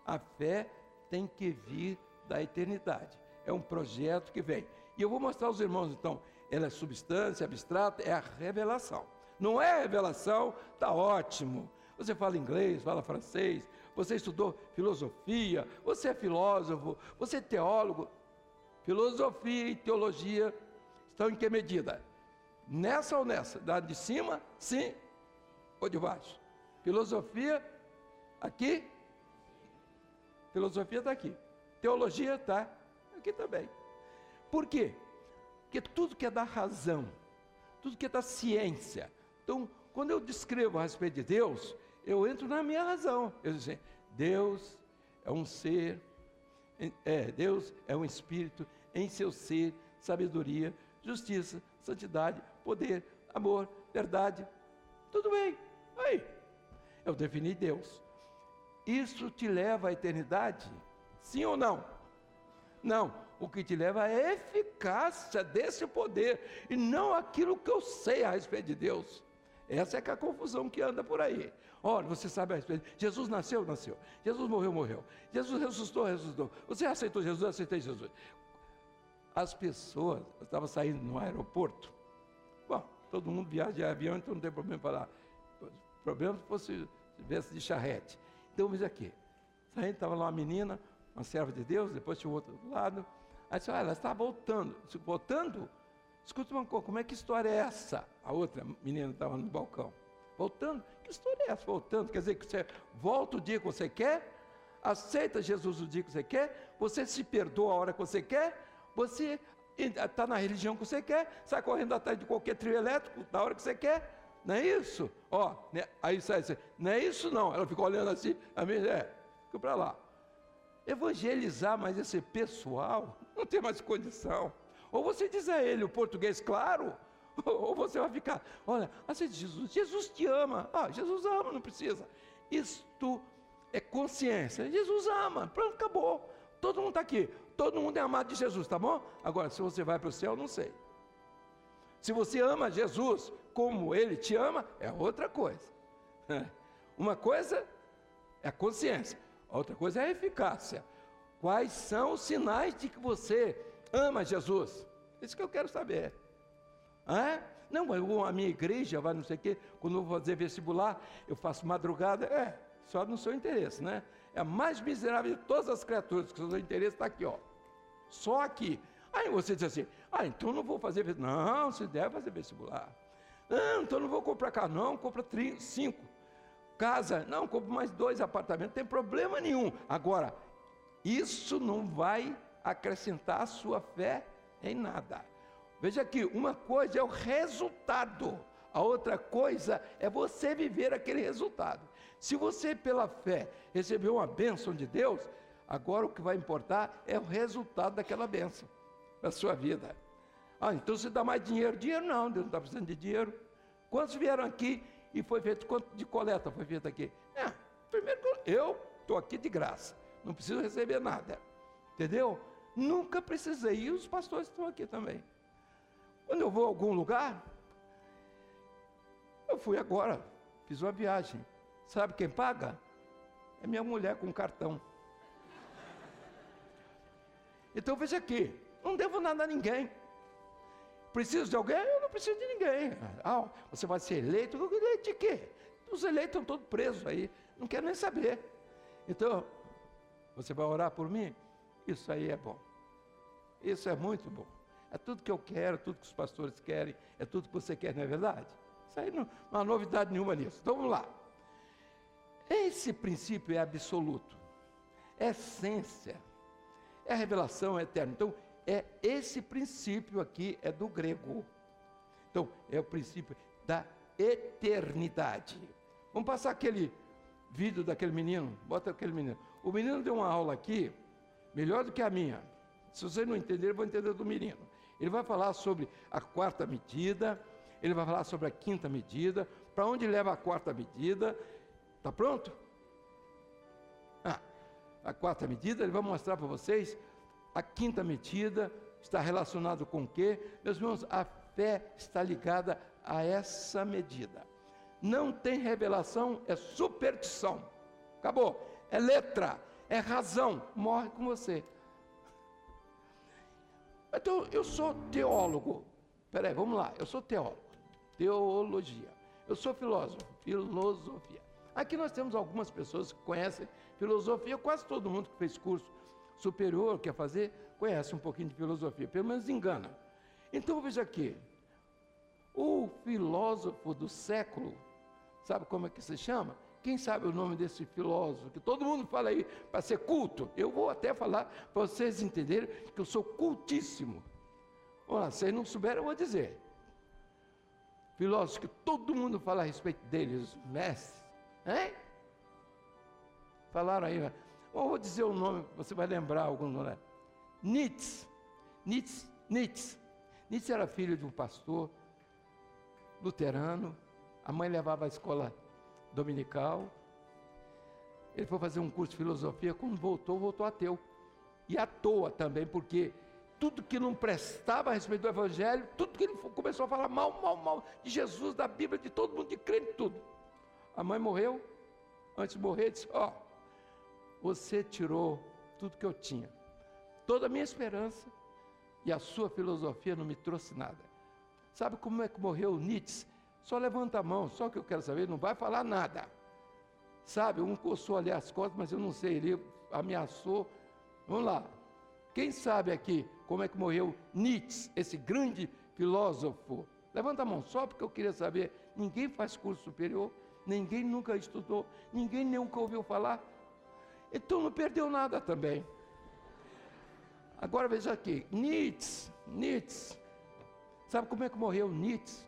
A fé tem que vir da eternidade. É um projeto que vem. E eu vou mostrar aos irmãos, então, ela é substância, abstrata, é a revelação. Não é a revelação, está ótimo. Você fala inglês, fala francês, você estudou filosofia, você é filósofo, você é teólogo. Filosofia e teologia estão em que medida? Nessa ou nessa? Da de cima, sim, ou de baixo? Filosofia, aqui. Filosofia está aqui. Teologia está aqui também. Por quê? Porque tudo que é da razão, tudo que é da ciência. Então, quando eu descrevo a respeito de Deus, eu entro na minha razão. Eu digo assim, Deus é um ser, Deus é um espírito, em seu ser, sabedoria, justiça, santidade, poder, amor, verdade. Tudo bem. Aí, eu defini Deus. Isso te leva à eternidade? Sim ou não? Não. O que te leva é a eficácia desse poder e não aquilo que eu sei a respeito de Deus. Essa é que é a confusão que anda por aí. Olha, você sabe a respeito. Jesus nasceu? Nasceu. Jesus morreu? Morreu. Jesus ressuscitou? Ressuscitou. Você aceitou Jesus? Aceitei Jesus. As pessoas, eu estava saindo no aeroporto. Bom, todo mundo viaja de avião, então não tem problema para lá. O problema se fosse viesse de charrete. Então, veja aqui. Saindo, estava lá uma menina, uma serva de Deus, depois tinha outro do lado. Aí disse, ela está voltando. Disse, voltando? Escuta uma coisa, como é que história é essa? A outra menina estava no balcão. Voltando? Que história é essa? Voltando? Quer dizer que você volta o dia que você quer? Aceita Jesus o dia que você quer? Você se perdoa a hora que você quer? Você está na religião que você quer? Sai correndo atrás de qualquer trio elétrico na hora que você quer? Não é isso? Ó, né? Aí sai assim, não é isso não. Ela ficou olhando assim, a minha, fica para lá. Evangelizar, mas esse pessoal não tem mais condição. Ou você diz a ele o português claro, ou você vai ficar, olha, aceita Jesus, Jesus te ama. Ah, Jesus ama, não precisa. Isto é consciência, Jesus ama, pronto, acabou. Todo mundo está aqui, todo mundo é amado de Jesus, tá bom? Agora, se você vai para o céu, não sei. Se você ama Jesus como Ele te ama, é outra coisa. Uma coisa é a consciência, outra coisa é a eficácia. Quais são os sinais de que você ama Jesus? Isso que eu quero saber. Não, a minha igreja vai não sei o quê, quando eu vou fazer vestibular, eu faço madrugada, só no seu interesse, né? É a mais miserável de todas as criaturas, que o seu interesse está aqui, ó. Só aqui. Aí você diz assim, então não vou fazer vestibular. Não, você deve fazer vestibular. Não, então não vou comprar carro, não, compra 5. Casa, não, compra mais 2 apartamentos, não tem problema nenhum. Agora, isso não vai acrescentar a sua fé em nada. Veja aqui, uma coisa é o resultado, a outra coisa é você viver aquele resultado. Se você, pela fé, recebeu uma bênção de Deus, agora o que vai importar é o resultado daquela bênção na sua vida. Ah, então você dá mais dinheiro? Dinheiro não, Deus não está precisando de dinheiro. Quantos vieram aqui e foi feito, quanto de coleta foi feito aqui? Primeiro, eu estou aqui de graça, não preciso receber nada, entendeu? Nunca precisei, e os pastores estão aqui também. Quando eu vou a algum lugar, eu fui agora, fiz uma viagem, sabe quem paga? É minha mulher com cartão. Então veja aqui, não devo nada a ninguém. Preciso de alguém? Eu não preciso de ninguém. Você vai ser eleito? Eleito de quê? Os eleitos estão todos presos aí, não quero nem saber. Então, você vai orar por mim? Isso aí é bom. Isso é muito bom. É tudo que eu quero, tudo que os pastores querem, é tudo que você quer, não é verdade? Isso aí não há novidade nenhuma nisso. Então vamos lá. Esse princípio é absoluto, é essência, é a revelação eterna. Então, esse princípio aqui é do grego. Então, é o princípio da eternidade. Vamos passar aquele vídeo daquele menino, bota aquele menino. O menino deu uma aula aqui, melhor do que a minha. Se vocês não entenderem, eu vou entender do menino. Ele vai falar sobre a quarta medida, ele vai falar sobre a quinta medida, para onde leva a quarta medida. Está pronto? A quarta medida, ele vai mostrar para vocês. A quinta medida está relacionada com o quê? Meus irmãos, a fé está ligada a essa medida. Não tem revelação, é superstição. Acabou. É letra, é razão, morre com você. Então, eu sou teólogo. Peraí, vamos lá. Eu sou teólogo. Teologia. Eu sou filósofo. Filosofia. Aqui nós temos algumas pessoas que conhecem filosofia. Quase todo mundo que fez curso superior, quer fazer, conhece um pouquinho de filosofia. Pelo menos engana. Então, veja aqui. O filósofo do século, sabe como é que se chama? Quem sabe o nome desse filósofo, que todo mundo fala aí para ser culto? Eu vou até falar para vocês entenderem que eu sou cultíssimo. Vamos lá, se vocês não souberem, eu vou dizer. Filósofo que todo mundo fala a respeito deles, mestres. Hein? Falaram aí, né? Eu vou dizer o nome, você vai lembrar algum nome. Nietzsche. Nietzsche era filho de um pastor luterano. A mãe levava à escola dominical. Ele foi fazer um curso de filosofia. Quando voltou ateu. E à toa também, porque tudo que não prestava a respeito do evangelho, tudo que ele começou a falar mal de Jesus, da Bíblia, de todo mundo, de crente, tudo. A mãe morreu. Antes de morrer, disse: você tirou tudo que eu tinha, toda a minha esperança, e a sua filosofia não me trouxe nada. Sabe como é que morreu Nietzsche? Só levanta a mão, só que eu quero saber, não vai falar nada. Sabe, um coçou ali as costas, mas eu não sei, ele ameaçou. Vamos lá, quem sabe aqui como é que morreu Nietzsche, esse grande filósofo? Levanta a mão, só porque eu queria saber. Ninguém faz curso superior, ninguém nunca estudou, ninguém nunca ouviu falar. Então não perdeu nada também. Agora veja aqui, Nietzsche. Sabe como é que morreu Nietzsche?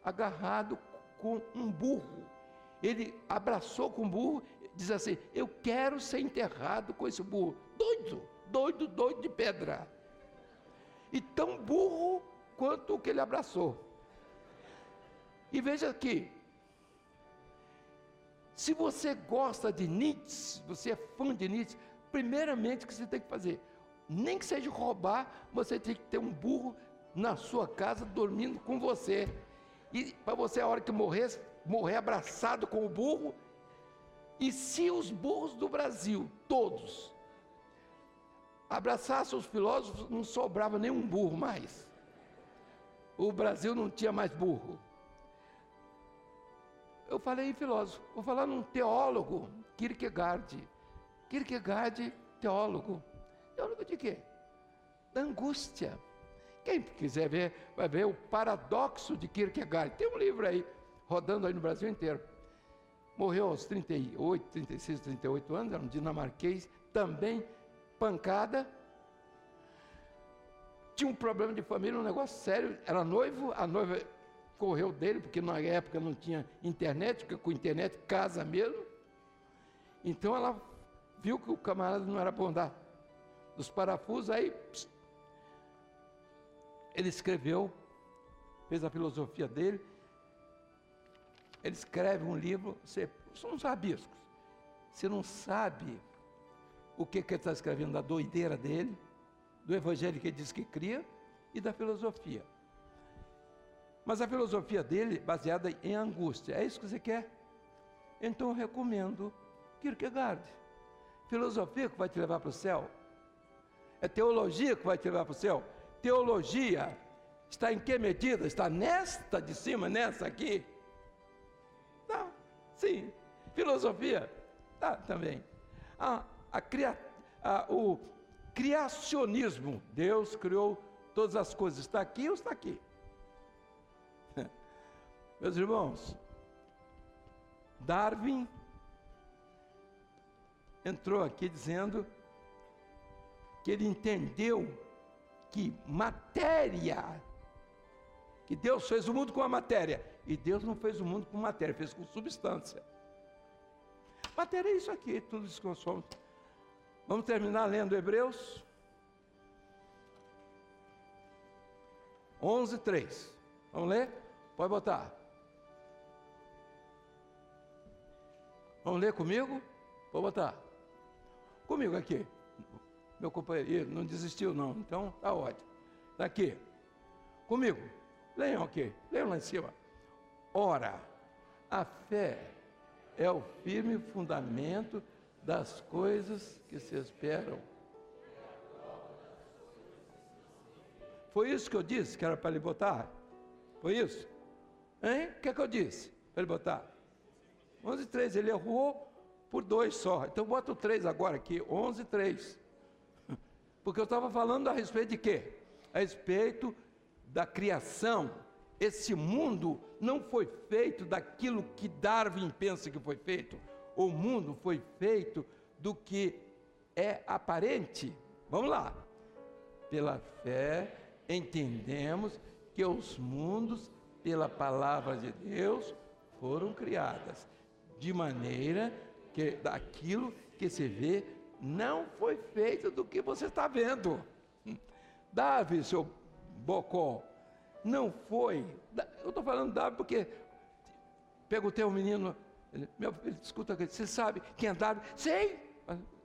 Agarrado com um burro. Ele abraçou com o burro, diz assim: eu quero ser enterrado com esse burro. Doido de pedra. E tão burro quanto o que ele abraçou. E veja aqui, se você gosta de Nietzsche, você é fã de Nietzsche, primeiramente o que você tem que fazer, nem que seja roubar, você tem que ter um burro na sua casa dormindo com você. E para você, a hora que morrer abraçado com o burro. E se os burros do Brasil, todos, abraçassem os filósofos, não sobrava nenhum burro mais. O Brasil não tinha mais burro. Eu falei em filósofo, vou falar num teólogo, Kierkegaard, teólogo. Teólogo de quê? Da angústia. Quem quiser ver, vai ver o paradoxo de Kierkegaard. Tem um livro aí, rodando aí no Brasil inteiro. Morreu aos 38, 36, 38 anos, era um dinamarquês, também pancada. tinha um problema de família, um negócio sério, era noivo, a noiva correu dele, porque na época não tinha internet, porque com internet casa mesmo. Então ela viu que o camarada não era bom dar dos parafusos, aí ele escreveu, fez a filosofia dele, ele escreve um livro, são uns rabiscos, você não sabe o que ele está escrevendo, da doideira dele, do evangelho que ele diz que cria e da filosofia. Mas a filosofia dele baseada em angústia, é isso que você quer? Então eu recomendo Kierkegaard. Filosofia que vai te levar para o céu? É teologia que vai te levar para o céu? Teologia está em que medida? Está nesta de cima, nessa aqui? Tá, sim. Filosofia? Tá, também. O criacionismo, Deus criou todas as coisas, está aqui ou está aqui? Meus irmãos, Darwin entrou aqui dizendo que ele entendeu que matéria, que Deus fez o mundo com a matéria, e Deus não fez o mundo com matéria, fez com substância. Matéria é isso aqui, tudo isso que nós somos. Vamos terminar lendo Hebreus 11:3. Vamos ler? Pode botar. Vamos ler comigo? Pode botar. Comigo aqui. Meu companheiro não desistiu não, então tá ótimo. Está aqui. Comigo. Leiam aqui. Leiam lá em cima. Ora, a fé é o firme fundamento das coisas que se esperam. Foi isso que eu disse que era para ele botar? Foi isso? Hein? O que é que eu disse para ele botar? 11:3, ele errou por 2 só. Então bota o 3 agora aqui, 11:3. Porque eu estava falando a respeito de quê? A respeito da criação. Esse mundo não foi feito daquilo que Darwin pensa que foi feito. O mundo foi feito do que é aparente. Vamos lá. Pela fé, entendemos que os mundos, pela palavra de Deus, foram criadas. De maneira que daquilo que se vê não foi feito do que você está vendo. Davi, seu bocó, não foi. Eu estou falando Davi porque perguntei ao menino, meu filho, escuta, você sabe quem é Davi? Sei,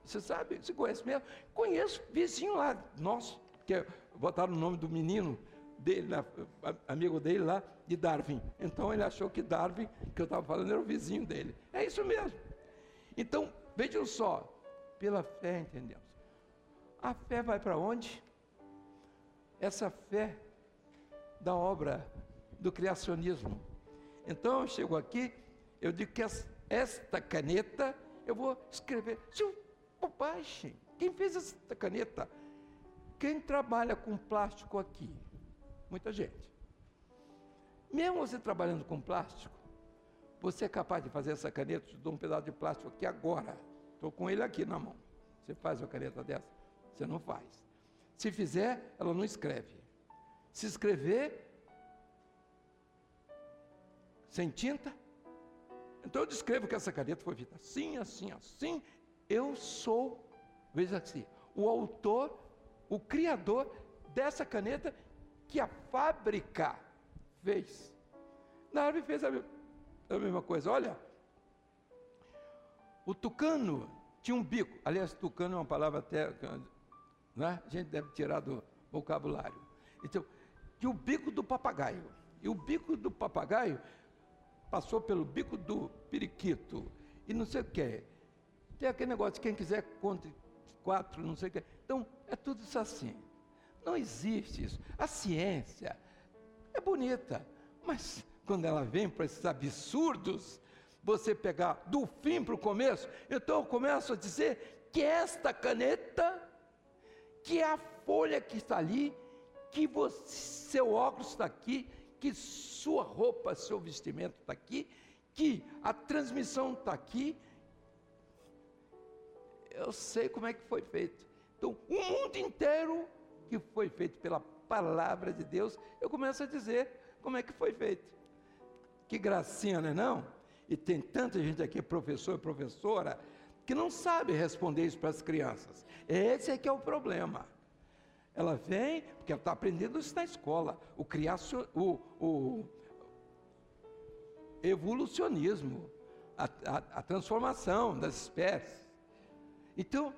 você sabe, você conhece mesmo? Conheço, vizinho lá, nosso, que botaram o nome do menino dele, amigo dele lá, de Darwin. Então ele achou que Darwin, que eu estava falando, era o vizinho dele. É isso mesmo. Então, vejam só, pela fé entendemos. A fé vai para onde? Essa fé da obra do criacionismo. Então eu chego aqui, eu digo que esta caneta, eu vou escrever. Bobagem, quem fez esta caneta? Quem trabalha com plástico aqui? Muita gente. Mesmo você trabalhando com plástico, você é capaz de fazer essa caneta? Eu te dou um pedaço de plástico aqui agora. Estou com ele aqui na mão. Você faz uma caneta dessa? Você não faz. Se fizer, ela não escreve. Se escrever sem tinta, então eu descrevo que essa caneta foi feita assim, assim, assim. Eu sou, veja assim, o autor, o criador dessa caneta que a fábrica fez. Darwin fez a mesma coisa. Olha, o tucano tinha um bico. Aliás, tucano é uma palavra até, né? A gente deve tirar do vocabulário. Então, tinha o bico do papagaio. E o bico do papagaio passou pelo bico do periquito. E não sei o que. Tem aquele negócio de quem quiser conte 4, não sei o que. Então, é tudo isso assim. Não existe isso. A ciência é bonita, mas quando ela vem para esses absurdos, você pegar do fim para o começo, então eu começo a dizer que esta caneta, que a folha que está ali, que seu óculos está aqui, que sua roupa, seu vestimento está aqui, que a transmissão está aqui, eu sei como é que foi feito. Então, o mundo inteiro que foi feito pela palavra de Deus, eu começo a dizer como é que foi feito. Que gracinha, não é não? E tem tanta gente aqui, professor e professora, que não sabe responder isso para as crianças. Esse é que é o problema. Ela vem, porque ela está aprendendo isso na escola, o evolucionismo, a transformação das espécies. Então,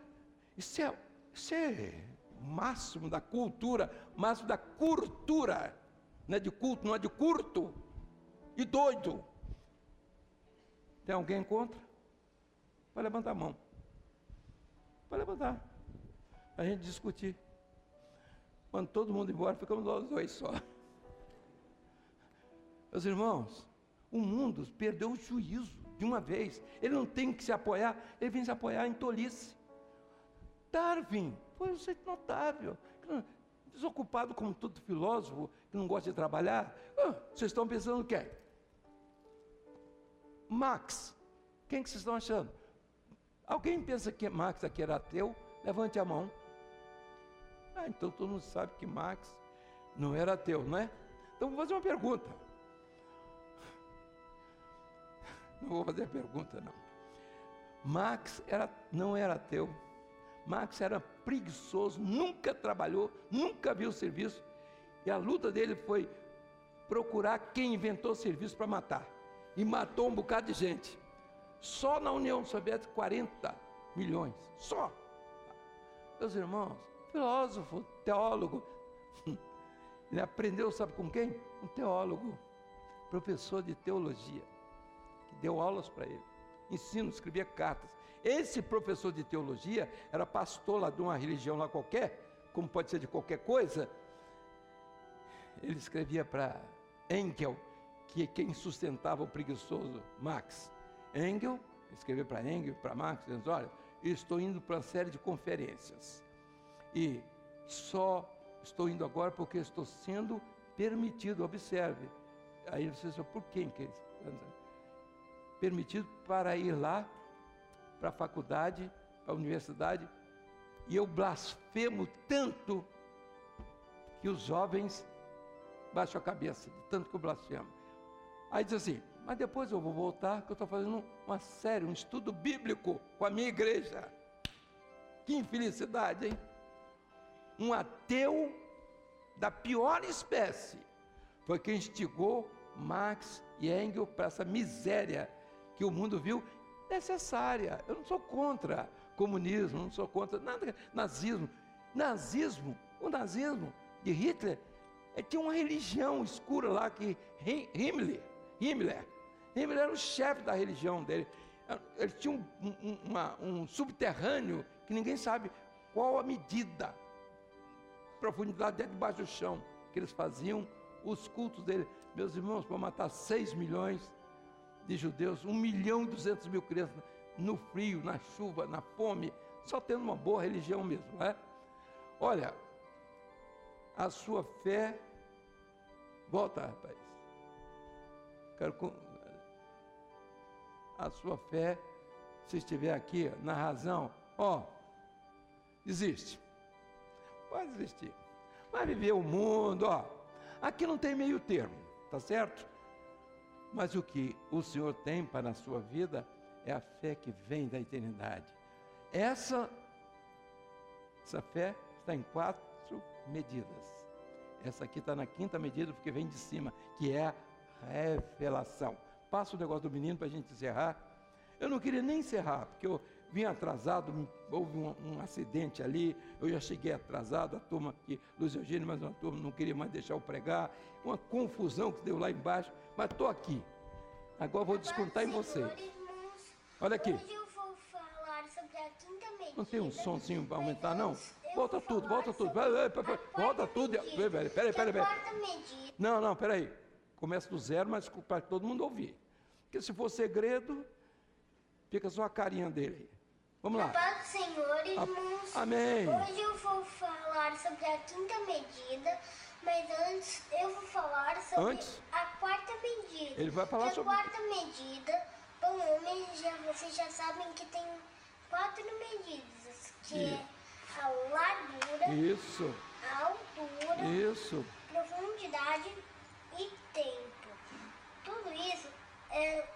isso é o máximo da cultura, máximo da cultura, não é de culto, não é de curto e doido. Tem alguém contra? Vai levantar a mão. Vai levantar. A gente discutir. Quando todo mundo embora, ficamos nós dois só. Meus irmãos, o mundo perdeu o juízo de uma vez. Ele não tem que se apoiar, ele vem se apoiar em tolice. Darwin foi um ser notável, desocupado como todo filósofo, que não gosta de trabalhar. Vocês estão pensando o quê? Marx, quem que vocês estão achando? Alguém pensa que Marx aqui era ateu? Levante a mão. Então todo mundo sabe que Marx não era ateu, não é? Então vou fazer uma pergunta. Não vou fazer a pergunta, não. Marx não era ateu. Marx era preguiçoso, nunca trabalhou, nunca viu serviço. E a luta dele foi procurar quem inventou serviço para matar. E matou um bocado de gente. Só na União Soviética, 40 milhões. Só. Meus irmãos, filósofo, teólogo. Ele aprendeu, sabe com quem? Um teólogo, professor de teologia, que deu aulas para ele. Ensino, escrevia cartas. Esse professor de teologia era pastor lá de uma religião lá qualquer, como pode ser de qualquer coisa. Ele escrevia para Engel, que é quem sustentava o preguiçoso Marx. Engel, escreveu para Engel, para Marx, dizendo: olha, eu estou indo para uma série de conferências e só estou indo agora porque estou sendo permitido, observe. Aí você diz: por quem que eles permitido para ir lá para a faculdade, para a universidade, e eu blasfemo tanto que os jovens baixam a cabeça, de tanto que eu blasfemo. Aí diz assim: mas depois eu vou voltar, que eu estou fazendo uma série, um estudo bíblico com a minha igreja. Que infelicidade, hein? Um ateu da pior espécie foi quem instigou Marx e Engels para essa miséria que o mundo viu necessária. Eu não sou contra comunismo, não sou contra nada, nazismo. O nazismo de Hitler tinha uma religião escura lá que Himmler era o chefe da religião dele. Ele tinha um subterrâneo que ninguém sabe qual a medida, profundidade debaixo do chão, que eles faziam os cultos dele. Meus irmãos, para matar 6 milhões de judeus, 1.200.000 crianças no frio, na chuva, na fome, só tendo uma boa religião mesmo, não é? Olha, a sua fé, volta, rapaz, a sua fé, se estiver aqui na razão, desiste, pode desistir, vai viver o mundo, aqui não tem meio termo, tá certo? Mas o que o Senhor tem para a sua vida é a fé que vem da eternidade. Essa fé está em 4 medidas. Essa aqui está na 5ª medida, porque vem de cima, que é a revelação. Passa o negócio do menino para a gente encerrar. Eu não queria nem encerrar, porque eu vim atrasado, houve um acidente ali, eu já cheguei atrasado, a turma aqui, Luiz Eugênio, mas uma turma não queria mais deixar eu pregar, uma confusão que deu lá embaixo, mas estou aqui. Agora vou descontar em vocês. Olha aqui. Hoje eu vou falar sobre a 5ª medida. Não tem um sonzinho para aumentar, não? Volta tudo. Volta tudo. Peraí. Não, peraí. Começa do zero, mas para todo mundo ouvir. Porque se for segredo, fica só a carinha dele. Vamos lá. Paz do Senhor, irmãos. Amém. Hoje eu vou falar sobre a 5ª medida, mas antes eu vou falar sobre a 4ª medida. Ele vai falar sobre a 4ª medida. Bom, vocês já sabem que tem 4 medidas, que é a largura, altura, isso, profundidade e tempo. Tudo isso é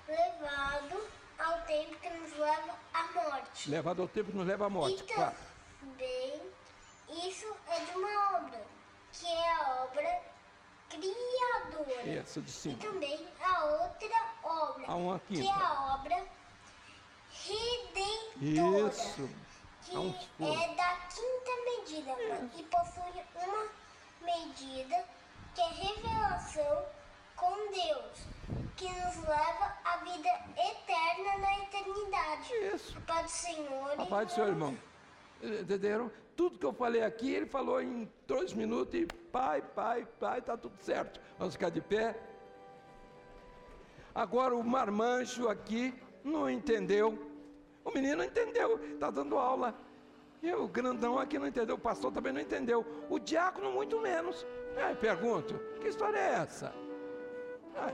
levado ao tempo que nos leva à morte. Levado ao tempo que nos leva à morte. E também, isso é de uma obra, que é a obra criadora. Essa de cima. E também a outra obra, Há uma quinta. que é a obra redentora. Isso. Que é da quinta medida, e possui uma medida que é revelação com Deus, que nos leva à vida eterna na eternidade. Isso. A paz do Senhor. A paz do Senhor, irmão. Entenderam? Tudo que eu falei aqui, ele falou em 2 minutos e pai, tá tudo certo. Vamos ficar de pé. Agora o marmanjo aqui não entendeu. O menino entendeu, está dando aula. E o grandão aqui não entendeu, o pastor também não entendeu. O diácono muito menos. Aí pergunto, que história é essa?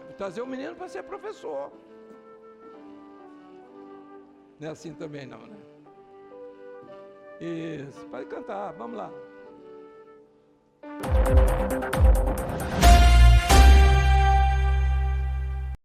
Vou trazer o menino para ser professor. Não é assim também não, né? Isso, pode cantar, vamos lá.